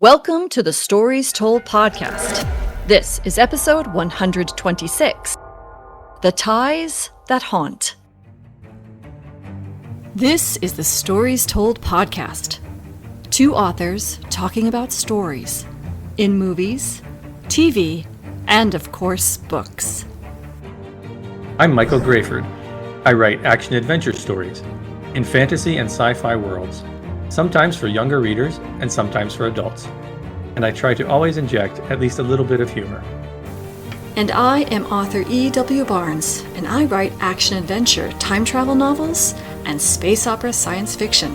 Welcome to the Stories Told podcast. This is episode 126, The Ties That Haunt. This is the Stories Told podcast. Two authors talking about stories in movies, TV, and of course, books. I'm Michael Grayford. I write action-adventure stories in fantasy and sci-fi worlds, sometimes for younger readers and sometimes for adults. And I try to always inject at least a little bit of humor. And I am author E.W. Barnes, and I write action-adventure, time travel novels, and space opera science fiction.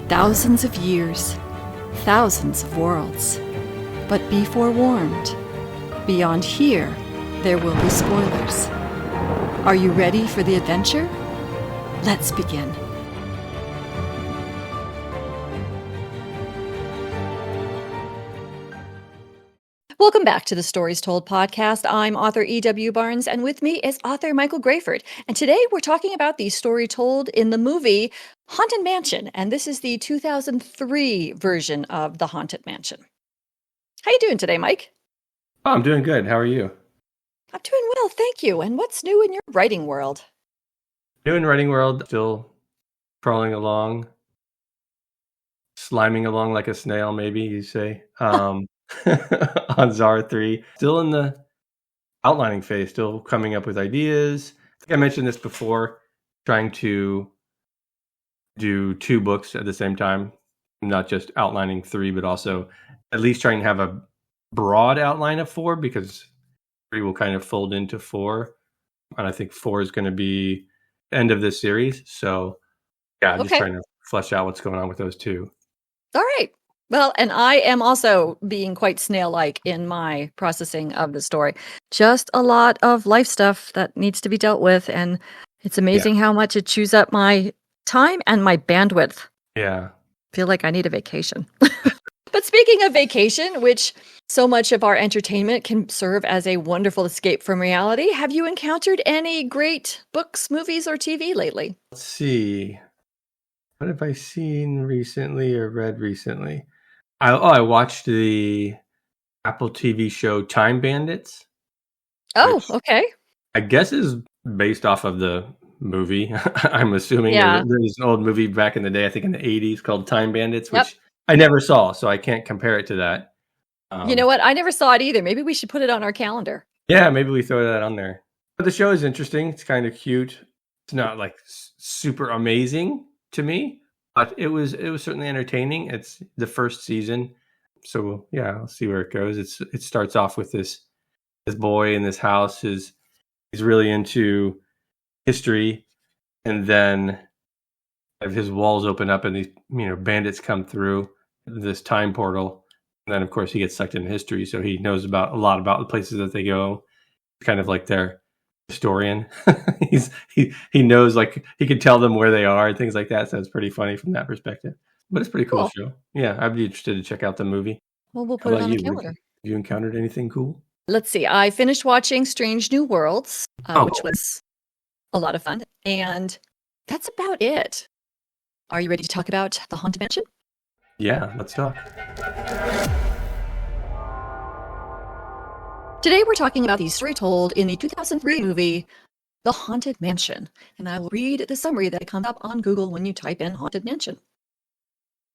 Thousands of years, thousands of worlds. But be forewarned, beyond here, there will be spoilers. Are you ready for the adventure? Let's begin. Welcome back to the Stories Told podcast. I'm author E.W. Barnes, and with me is author Michael Grayford. And today we're talking about the story told in the movie Haunted Mansion, and this is the 2003 version of The Haunted Mansion. How you doing today, Mike? Oh, I'm doing good. How are you? I'm doing well, thank you. And what's new in your writing world? New in writing world, still crawling along, sliming along like a snail, maybe you say. On Zara 3, still in the outlining phase, still coming up with ideas. I think I mentioned this before, trying to do 2 books at the same time, not just outlining 3, but also at least trying to have a broad outline of 4, because 3 will kind of fold into 4. And I think 4 is going to be end of this series. So yeah, I'm just trying to flesh out what's going on with those 2. All right. Well, and I am also being quite snail-like in my processing of the story. Just a lot of life stuff that needs to be dealt with, and it's amazing how much it chews up my time and my bandwidth. Yeah. I feel like I need a vacation. But speaking of vacation, which so much of our entertainment can serve as a wonderful escape from reality, have you encountered any great books, movies, or TV lately? Let's see. What have I seen recently or read recently? I watched the Apple TV show Time Bandits. Oh, okay. I guess is based off of the movie. I'm assuming there's an old movie back in the day, I think in the 80s, called Time Bandits, which I never saw, so I can't compare it to that. You know what? I never saw it either. Maybe we should put it on our calendar. Yeah, maybe we throw that on there. But the show is interesting. It's kind of cute. It's not like super amazing to me. But it was certainly entertaining. It's the first season, so yeah, I'll see where it goes. It starts off with this boy in this house he's really into history, and then his walls open up and these bandits come through this time portal, and then of course he gets sucked into history, so he knows a lot about the places that they go. It's kind of like their historian. he knows, like, he can tell them where they are and things like that, so it's pretty funny from that perspective, but it's a pretty cool show. Yeah, I'd be interested to check out the movie. Well, we'll put it on the calendar. Have you encountered anything cool? Let's see, I finished watching Strange New Worlds, which was a lot of fun, and that's about it. Are you ready to talk about The Haunted Mansion? Yeah, let's talk. Today we're talking about the story told in the 2003 movie, The Haunted Mansion, and I will read the summary that comes up on Google when you type in Haunted Mansion.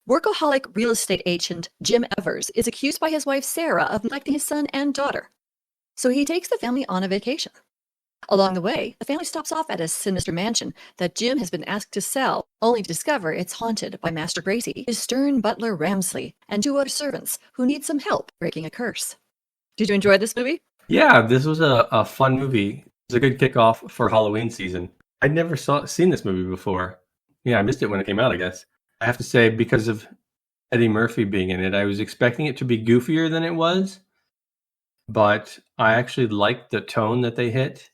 Workaholic real estate agent Jim Evers is accused by his wife Sarah of neglecting his son and daughter, so he takes the family on a vacation. Along the way, the family stops off at a sinister mansion that Jim has been asked to sell, only to discover it's haunted by Master Gracie, his stern butler Ramsley, and 2 other servants who need some help breaking a curse. Did you enjoy this movie? Yeah, this was a fun movie. It was a good kickoff for Halloween season. I'd never seen this movie before. Yeah, I missed it when it came out, I guess. I have to say, because of Eddie Murphy being in it, I was expecting it to be goofier than it was. But I actually liked the tone that they hit.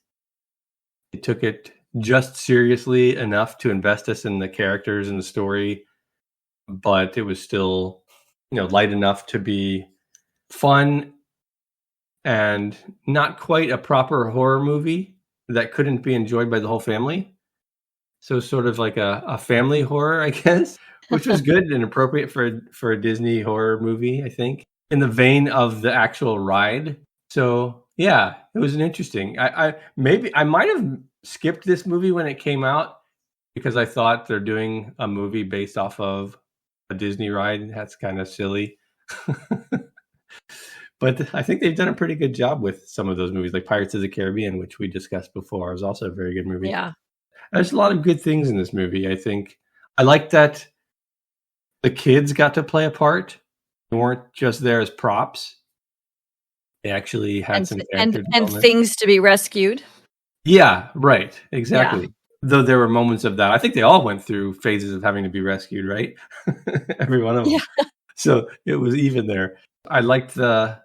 They took it just seriously enough to invest us in the characters and the story. But it was still, light enough to be fun and not quite a proper horror movie that couldn't be enjoyed by the whole family. So sort of like a family horror, I guess, which was good and appropriate for a Disney horror movie, I think, in the vein of the actual ride. So yeah, it was an interesting. I maybe I might have skipped this movie when it came out because I thought they're doing a movie based off of a Disney ride. That's kind of silly. But I think they've done a pretty good job with some of those movies, like Pirates of the Caribbean, which we discussed before. It was also a very good movie. Yeah. There's a lot of good things in this movie, I think. I like that the kids got to play a part. They weren't just there as props. They actually had And some and character and development. things to be rescued. Yeah, right. Yeah. Exactly. Though there were moments of that. I think they all went through phases of having to be rescued, right? Every one of them. Yeah. So it was even there. I liked the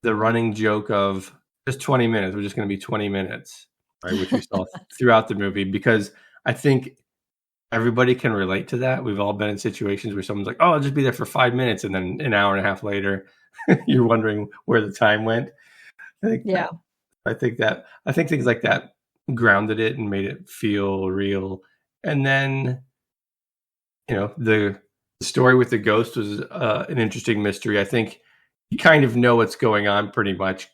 running joke of just 20 minutes. We're just going to be 20 minutes, right? Which we saw throughout the movie because I think everybody can relate to that. We've all been in situations where someone's like, "Oh, I'll just be there for 5 minutes," and then an hour and a half later, you're wondering where the time went. I think Yeah. I think things like that grounded it and made it feel real. And then, the story with the ghost was an interesting mystery. I think you kind of know what's going on pretty much.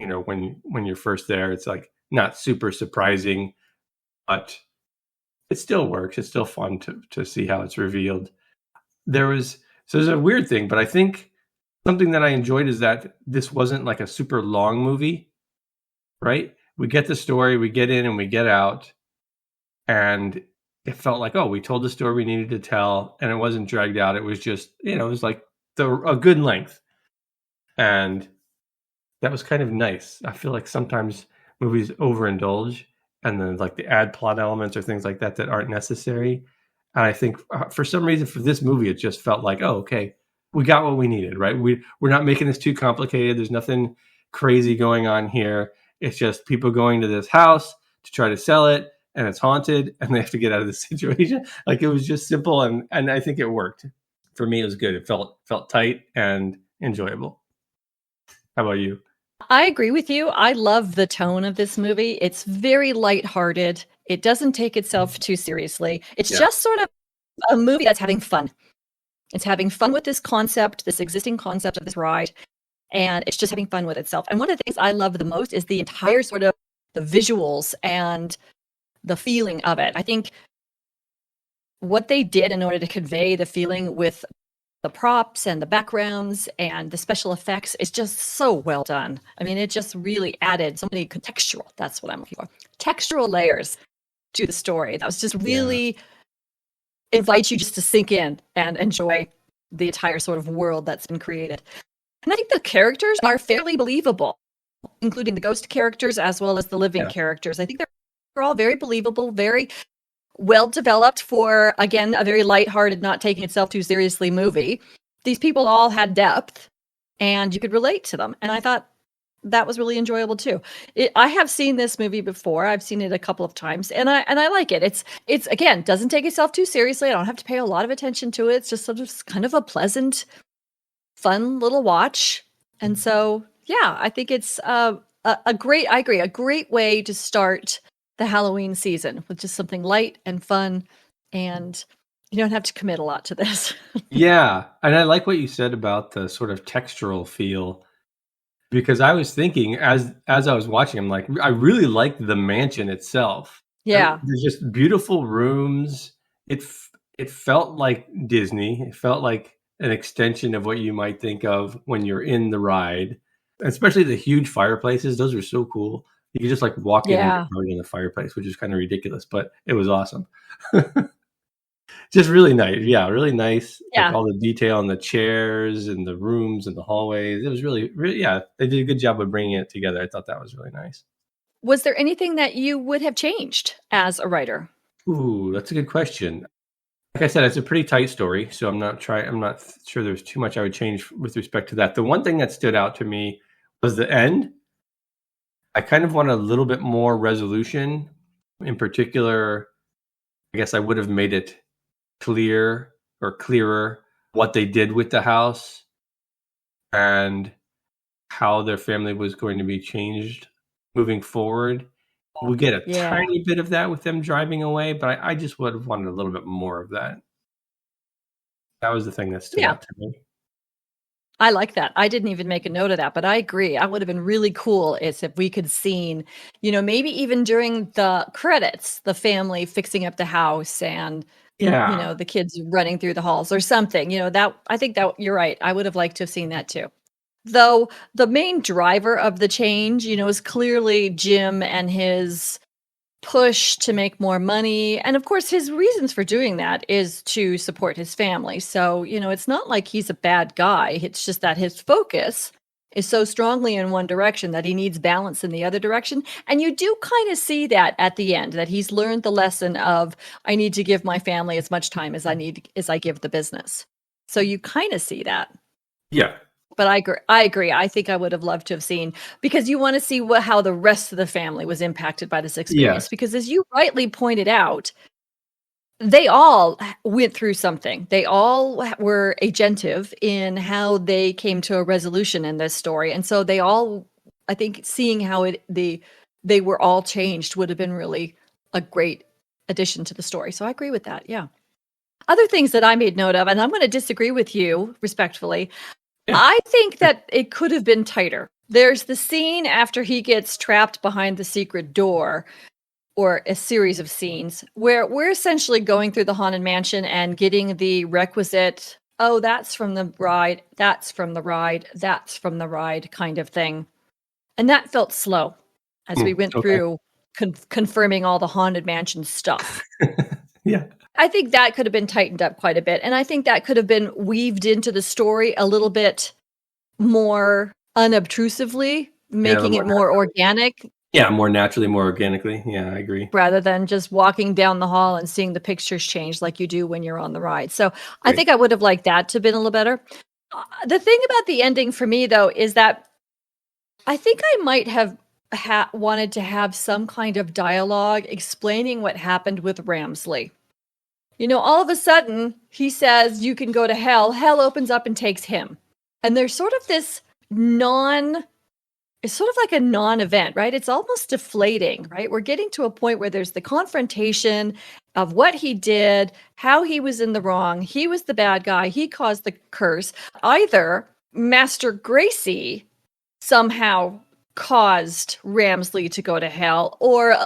When you're first there, it's like not super surprising, but it still works. It's still fun to see how it's revealed. There's a weird thing, but I think something that I enjoyed is that this wasn't like a super long movie, right? We get the story, we get in and we get out, and it felt like, oh, we told the story we needed to tell, and it wasn't dragged out. It was just, it was like a good length, and that was kind of nice. I feel like sometimes movies overindulge, and then like the add plot elements or things like that that aren't necessary. And I think for some reason for this movie, it just felt like, oh, okay, we got what we needed, right? We're not making this too complicated. There's nothing crazy going on here. It's just people going to this house to try to sell it, and it's haunted, and they have to get out of the situation. Like it was just simple, and I think it worked. For me, it was good. It felt tight and enjoyable. How about you? I agree with you. I love the tone of this movie. It's very lighthearted. It doesn't take itself too seriously. It's Yeah. just sort of a movie that's having fun. It's having fun with this concept, this existing concept of this ride, and it's just having fun with itself. And one of the things I love the most is the entire sort of the visuals and the feeling of it. I think what they did in order to convey the feeling with the props and the backgrounds and the special effects is just so well done. I mean, it just really added so many contextual, that's what I'm looking for, textural layers to the story. That was just really invite you just to sink in and enjoy the entire sort of world that's been created. And I think the characters are fairly believable, including the ghost characters as well as the living characters. I think they're all very believable, very well developed for, again, a very lighthearted, not taking itself too seriously movie. These people all had depth and you could relate to them. And I thought that was really enjoyable too. I have seen this movie before. I've seen it a couple of times and I like it. It's again, doesn't take itself too seriously. I don't have to pay a lot of attention to it. It's just sort of kind of a pleasant, fun little watch. And so, yeah, I think it's I agree, a great way to start the Halloween season with just something light and fun, and you don't have to commit a lot to this. Yeah, and I like what you said about the sort of textural feel because I was thinking as I was watching, I'm like, I really liked the mansion itself. Yeah. There's just beautiful rooms. It felt like Disney. It felt like an extension of what you might think of when you're in the ride, especially the huge fireplaces. Those were so cool. You could just like walk in and Yeah. get in the fireplace, which is kind of ridiculous, but it was awesome. Just really nice. Yeah, really nice. Yeah. Like all the detail on the chairs and the rooms and the hallways. It was really, really, yeah, they did a good job of bringing it together. I thought that was really nice. Was there anything that you would have changed as a writer? Ooh, that's a good question. Like I said, it's a pretty tight story, so I'm not sure there's too much I would change with respect to that. The one thing that stood out to me was the end. I kind of want a little bit more resolution. In particular, I guess I would have made it clearer what they did with the house and how their family was going to be changed moving forward. We get a Yeah. tiny bit of that with them driving away, but I just would have wanted a little bit more of that. That was the thing that stood Yeah. out to me. I like that. I didn't even make a note of that, but I agree. I would have been really cool is if we could seen, maybe even during the credits, the family fixing up the house and, Yeah. the kids running through the halls or something. That I think that you're right. I would have liked to have seen that too. Though the main driver of the change, is clearly Jim and his push to make more money. And of course, his reasons for doing that is to support his family. So, it's not like he's a bad guy. It's just that his focus is so strongly in one direction that he needs balance in the other direction. And you do kind of see that at the end, that he's learned the lesson of I need to give my family as much time as I give the business. So you kind of see that. Yeah. But I agree. I think I would have loved to have seen, because you want to see how the rest of the family was impacted by this experience. Yes. Because as you rightly pointed out, they all went through something. They all were agentive in how they came to a resolution in this story. And so they all, I think, seeing how they were all changed would have been really a great addition to the story. So I agree with that. Yeah. Other things that I made note of, and I'm going to disagree with you respectfully. Yeah. I think that it could have been tighter. There's the scene after he gets trapped behind the secret door, or a series of scenes where we're essentially going through the haunted mansion and getting the requisite, oh, that's from the ride, that's from the ride, that's from the ride kind of thing. And that felt slow as we went Okay. through confirming all the haunted mansion stuff. Yeah. I think that could have been tightened up quite a bit. And I think that could have been weaved into the story a little bit more unobtrusively, making it more organic. Yeah, more naturally, more organically. Yeah, I agree. Rather than just walking down the hall and seeing the pictures change like you do when you're on the ride. So I Right. think I would have liked that to have been a little better. The thing about the ending for me, though, is that I think I might have wanted to have some kind of dialogue explaining what happened with Ramsley. All of a sudden, he says, you can go to hell. Hell opens up and takes him. And there's sort of this it's sort of like a non-event, right? It's almost deflating, right? We're getting to a point where there's the confrontation of what he did, how he was in the wrong. He was the bad guy. He caused the curse. Either Master Gracie somehow caused Ramsley to go to hell, or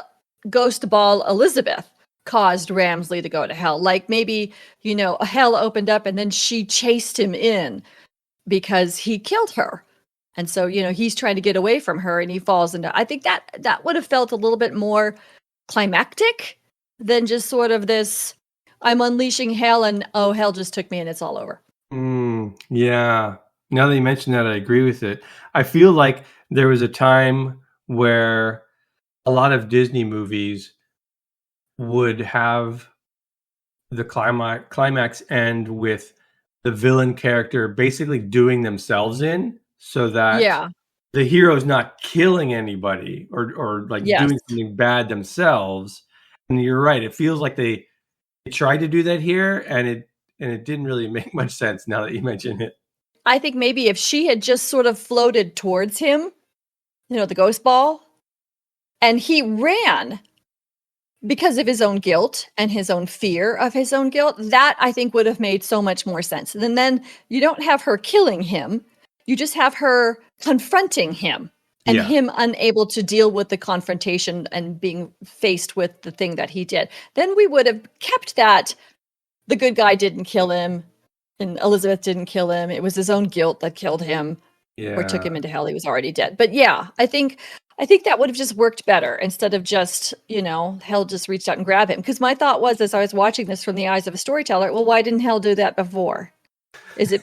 Ghost Ball Elizabeth caused Ramsley to go to hell. Like maybe, a hell opened up and then she chased him in because he killed her. And so, he's trying to get away from her and he falls into, I think that would have felt a little bit more climactic than just sort of this, I'm unleashing hell and, oh, hell just took me and it's all over. Yeah. Now that you mention that, I agree with it. I feel like there was a time where a lot of Disney movies would have the climax end with the villain character basically doing themselves in, so that the hero's not killing anybody or like doing something bad themselves. And you're right. It feels like they tried to do that here, and it didn't really make much sense now that you mention it. I think maybe if she had just sort of floated towards him, the ghost ball, and he ran because of his own guilt and his own fear of his own guilt, that I think would have made so much more sense. And then you don't have her killing him. You just have her confronting him and him unable to deal with the confrontation and being faced with the thing that he did. Then we would have kept that the good guy didn't kill him and Elizabeth didn't kill him. It was his own guilt that killed him or took him into hell. He was already dead. But yeah, I think that would have just worked better instead of just, hell just reached out and grabbed him. Because my thought was, as I was watching this from the eyes of a storyteller, well, why didn't hell do that before? Is it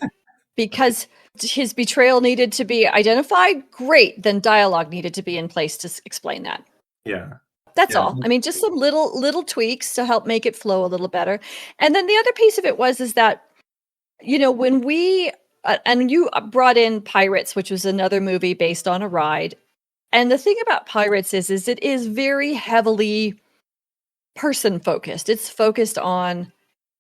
because his betrayal needed to be identified? Great. Then dialogue needed to be in place to explain that. Yeah. That's all. I mean, just some little tweaks to help make it flow a little better. And then the other piece of it is that, when we, and you brought in Pirates, which was another movie based on a ride. And the thing about Pirates is it is very heavily person focused. It's focused on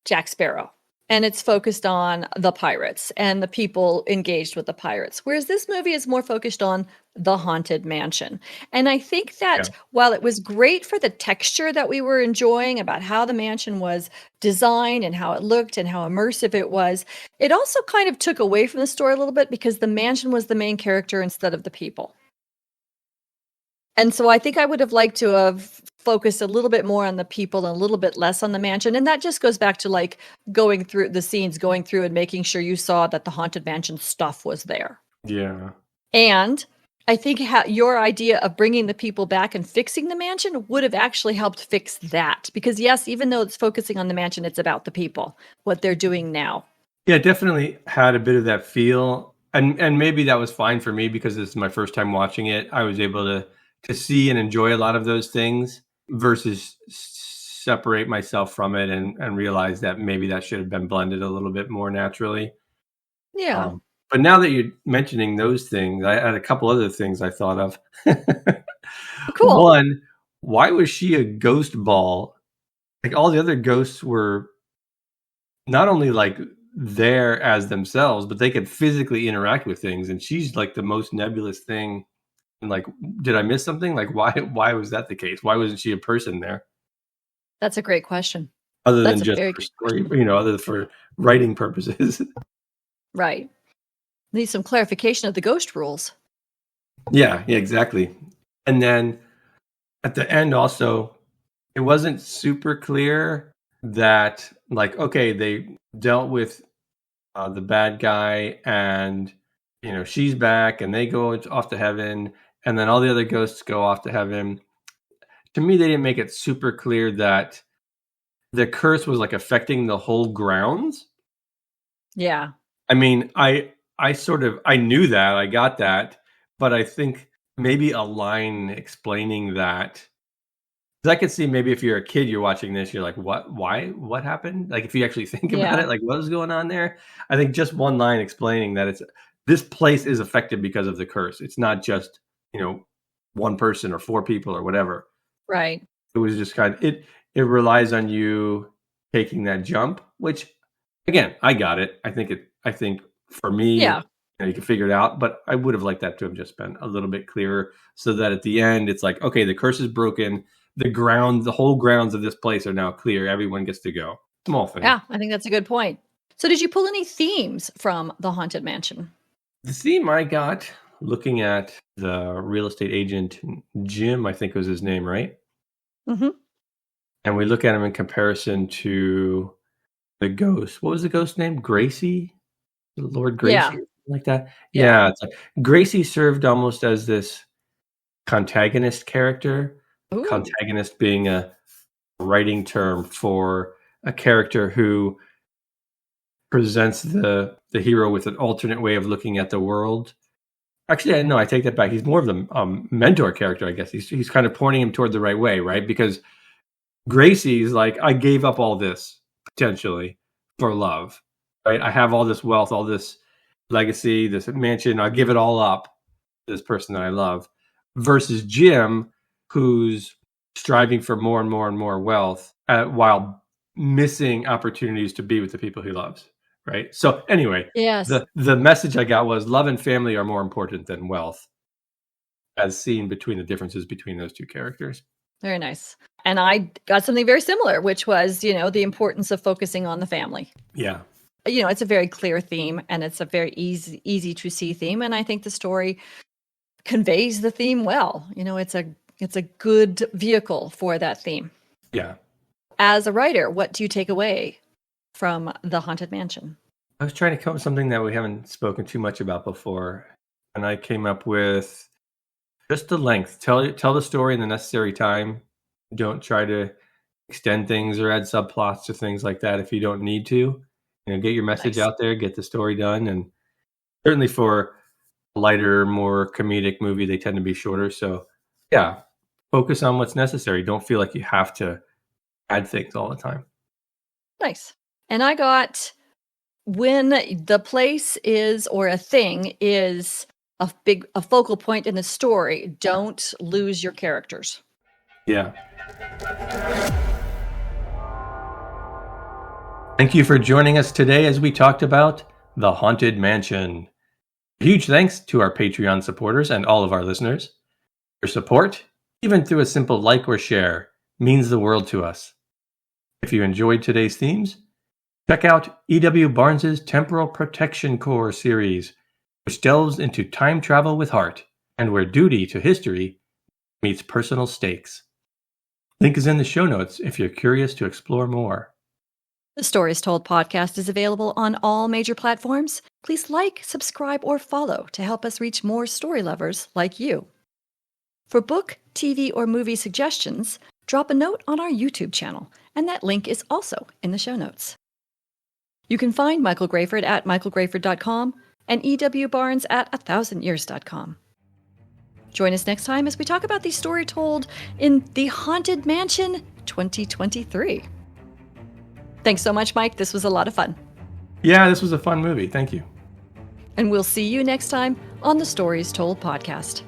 Jack Sparrow and it's focused on the pirates and the people engaged with the pirates. Whereas this movie is more focused on the haunted mansion. And I think Yeah. that while it was great for the texture that we were enjoying about how the mansion was designed and how it looked and how immersive it was, it also kind of took away from the story a little bit because the mansion was the main character instead of the people. And so I think I would have liked to have focused a little bit more on the people and a little bit less on the mansion. And that just goes back to like going through the scenes, going through and making sure you saw that the haunted mansion stuff was there. Yeah. And I think your idea of bringing the people back and fixing the mansion would have actually helped fix that. Because yes, even though it's focusing on the mansion, it's about the people, what they're doing now. Yeah, definitely had a bit of that feel. And maybe that was fine for me because this is my first time watching it. I was able to see and enjoy a lot of those things versus separate myself from it and realize that maybe that should have been blended a little bit more naturally. Yeah. But now that you're mentioning those things, I had a couple other things I thought of. Cool. One, why was she a ghost ball? Like all the other ghosts were not only like there as themselves, but they could physically interact with things. And she's like the most nebulous thing. And like, did I miss something? Like, why was that the case? Why wasn't she a person there? That's a great question. Other That's than a just very for good story, question. other than for writing purposes. Right. Need some clarification of the ghost rules. Yeah, exactly. And then at the end also, it wasn't super clear that like, okay, they dealt with the bad guy and she's back and they go off to heaven and then all the other ghosts go off to heaven. To me, they didn't make it super clear that the curse was like affecting the whole grounds. Yeah. I mean, I knew that, I got that, but I think maybe a line explaining that. Because I could see maybe if you're a kid, you're watching this, you're like, what? Why? What happened? Like, if you actually think about Yeah. it, like, what was going on there? I think just one line explaining that this place is affected because of the curse. It's not just, one person or four people or whatever. Right. It was just it relies on you taking that jump, which again, I got it. I think for me, Yeah. you can figure it out, but I would have liked that to have just been a little bit clearer so that at the end it's like, okay, the curse is broken. The whole grounds of this place are now clear. Everyone gets to go. Small thing. Yeah, I think that's a good point. So did you pull any themes from the Haunted Mansion? The theme I got looking at the real estate agent, Jim, I think was his name, right? Mm-hmm. And we look at him in comparison to the ghost. What was the ghost name? Gracie? Lord Gracie? Yeah. Something like that? Yeah. Yeah. It's like, Gracie served almost as this contagonist character. Ooh. Contagonist being a writing term for a character who presents the hero with an alternate way of looking at the world. Actually, no, I take that back. He's more of the mentor character, I guess. He's kind of pointing him toward the right way, right? Because Gracie's like, I gave up all this potentially for love, right? I have all this wealth, all this legacy, this mansion. I'll give it all up to this person that I love. Versus Jim, who's striving for more and more and more wealth while missing opportunities to be with the people he loves, right? So anyway, Yes. the message I got was love and family are more important than wealth, as seen between the differences between those two characters. Very nice. And I got something very similar, which was, the importance of focusing on the family. Yeah. It's a very clear theme and it's a very easy to see theme. And I think the story conveys the theme well. It's a good vehicle for that theme. Yeah. As a writer, what do you take away from The Haunted Mansion? I was trying to come up with something that we haven't spoken too much about before. And I came up with just the length. Tell the story in the necessary time. Don't try to extend things or add subplots to things like that if you don't need to. Get your message Nice. out there, get the story done. And certainly for a lighter, more comedic movie, they tend to be shorter. So yeah, focus on what's necessary. Don't feel like you have to add things all the time. Nice. And I got when the place is or a thing is a focal point in the story, don't lose your characters. Yeah. Thank you for joining us today as we talked about The Haunted Mansion. Huge thanks to our Patreon supporters and all of our listeners. Your support, even through a simple like or share, means the world to us. If you enjoyed today's themes, check out E.W. Barnes's Temporal Protection Core series, which delves into time travel with heart and where duty to history meets personal stakes. Link is in the show notes if you're curious to explore more. The Stories Told podcast is available on all major platforms. Please like, subscribe, or follow to help us reach more story lovers like you. For book, TV, or movie suggestions, drop a note on our YouTube channel, and that link is also in the show notes. You can find Michael Grayford at michaelgrayford.com and E.W. Barnes at 1000years.com. Join us next time as we talk about the story told in The Haunted Mansion 2023. Thanks so much, Mike. This was a lot of fun. Yeah, this was a fun movie. Thank you. And we'll see you next time on the Stories Told podcast.